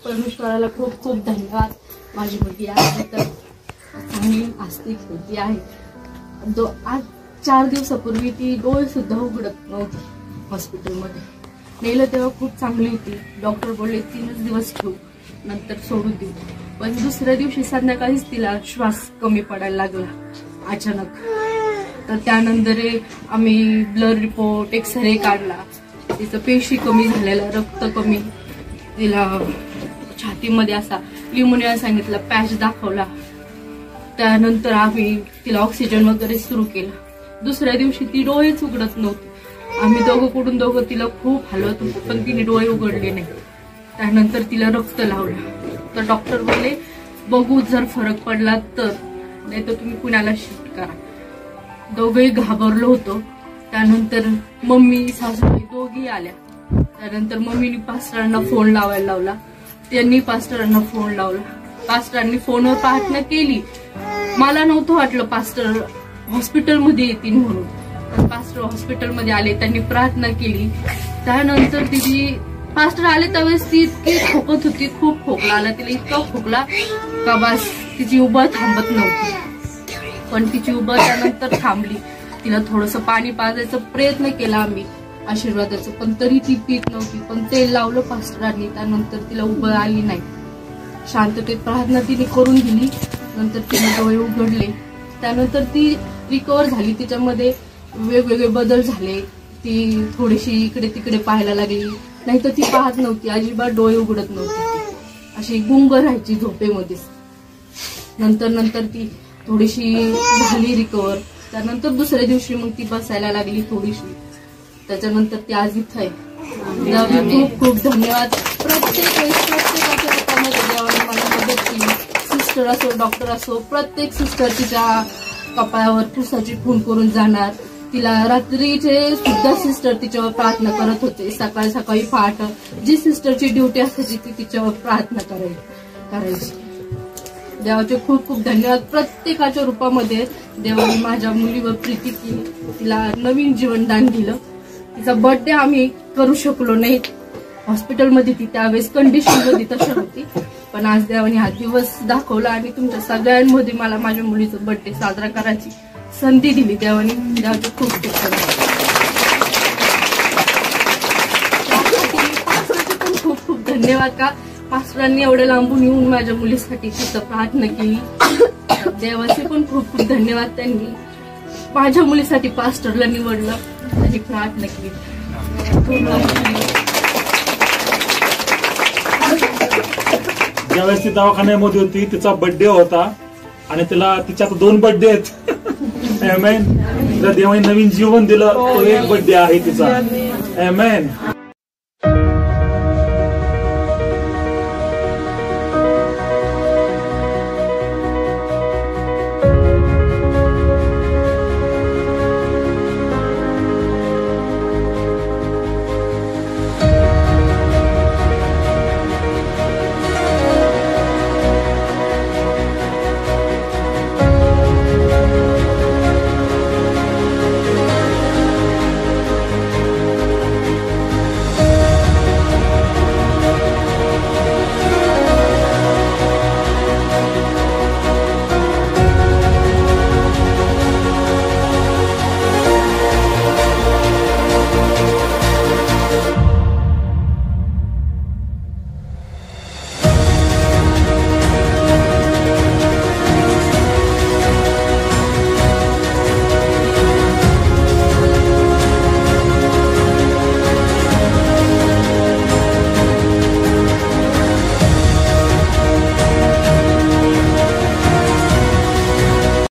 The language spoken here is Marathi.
परमेश्वराला खूप खूप धन्यवाद। माझी मुलगी आहे तर चांगली आस्तिक होती आहे। आज 4 दिवसापूर्वी ती डोळे सुद्धा उघडत नव्हती। हॉस्पिटलमध्ये नेलं तेव्हा खूप चांगली होती। डॉक्टर बोलले 3च दिवस ठेवू नंतर सोडून देऊ, पण दुसऱ्या दिवशी संध्याकाळीच तिला श्वास कमी पडायला लागला अचानक। तर त्यानंतर आम्ही ब्लड रिपोर्ट एक्सरे काढला, तिचं पेशी कमी झालेला, रक्त कमी, तिला छातीमध्ये असा ल्युमोनिया सांगितलं, पॅच दाखवला। त्यानंतर आम्ही तिला ऑक्सिजन वगैरे सुरू केला। दुसऱ्या दिवशी ती डोळेच उघडत नव्हती। आम्ही दोघं तिला खूप हलवत होतो पण तिने डोळे उघडले नाही। त्यानंतर तिला रक्त लावलं तर डॉक्टर बोलले बघू जर फरक पडला तर, नाही तर तुम्ही पुण्याला शिफ्ट करा। दोघेही घाबरलो होतो। त्यानंतर मम्मी सासूबाई दोघी आल्या। त्यानंतर मम्मीने पास्टरांना फोन लावायला लावला, त्यांनी पास्टरांना फोन लावला। पास्टरांनी फोनवर प्रार्थना केली। मला नव्हतं वाटलं पास्टर हॉस्पिटलमध्ये येतील म्हणून, पण पास्टर हॉस्पिटलमध्ये आले, त्यांनी प्रार्थना केली। त्यानंतर तिची पास्टर आले त्यावेळेस ती इतकी खोकत होती, खूप खोकला आला तिला, इतका खोकला का बस तिची उबळ थांबत नव्हती। पण तिची उबळ त्यानंतर थांबली। तिला थोडंसं पाणी पाजायचा प्रयत्न केला आम्ही आशीर्वादाचं, पण तरी ती पीत नव्हती। पण तेल लावलं पास्टरांनी, त्यानंतर तिला उबळ आली नाही। शांततेत प्रार्थना तिने करून दिली, नंतर तिने डोळे उघडले। त्यानंतर ती रिकवर झाली, तिच्यामध्ये वेगवेगळे बदल झाले। ती थोडीशी इकडे तिकडे पाहायला लागली, नाही तर ती पाहत नव्हती, अजिबात डोळे उघडत नव्हती, अशी गुंग राहायची झोपेमध्येच। नंतर ती थोडीशी झाली रिकवर। त्यानंतर दुसऱ्या दिवशी मग ती बसायला लागली थोडीशी, त्याच्यानंतर ती आज इथं आहे। खूप खूप धन्यवाद। प्रत्येकाच्या रूपामध्ये देवाने मला मदत केली। सिस्टर असो, डॉक्टर असो, प्रत्येक सिस्टर तिच्या कपाळावर पुसाची खून करून जाणार। तिला रात्रीचे सुद्धा सिस्टर तिच्यावर प्रार्थना करत होते, सकाळी पहाट जी सिस्टरची ड्युटी असायची ती तिच्यावर प्रार्थना करायची। देवाचे खूप खूप धन्यवाद। प्रत्येकाच्या रूपामध्ये देवाने माझ्या मुलीवर प्रीती केली, तिला नवीन जीवनदान दिलं। तिचा बर्थडे आम्ही करू शकलो नाही, हॉस्पिटलमध्ये ती त्यावेळेस कंडिशन मध्ये तशी होती, पण आज देवाने हा दिवस दाखवला आणि तुमच्या सगळ्यांमध्ये मला माझ्या मुलीचा बर्थडे साजरा करायची संधी दिली देवाने। देवाचे खूप खूप पण खूप खूप धन्यवाद का पास्टरांनी एवढं लांबून येऊन माझ्या मुलीसाठी तिथं प्रार्थना केली। देवाचे पण खूप खूप धन्यवाद, त्यांनी माझ्या मुलीसाठी पास्टरला निवडलं आणि प्रार्थना केली। ज्यावेळेस ती दवाखान्यामध्ये होती तिचा बर्थडे होता आणि तिच्या 2 बर्थडे आहेत। आमेन। देवाने नवीन जीवन दिलं, तो एक बर्थडे आहे तिचा। आमेन।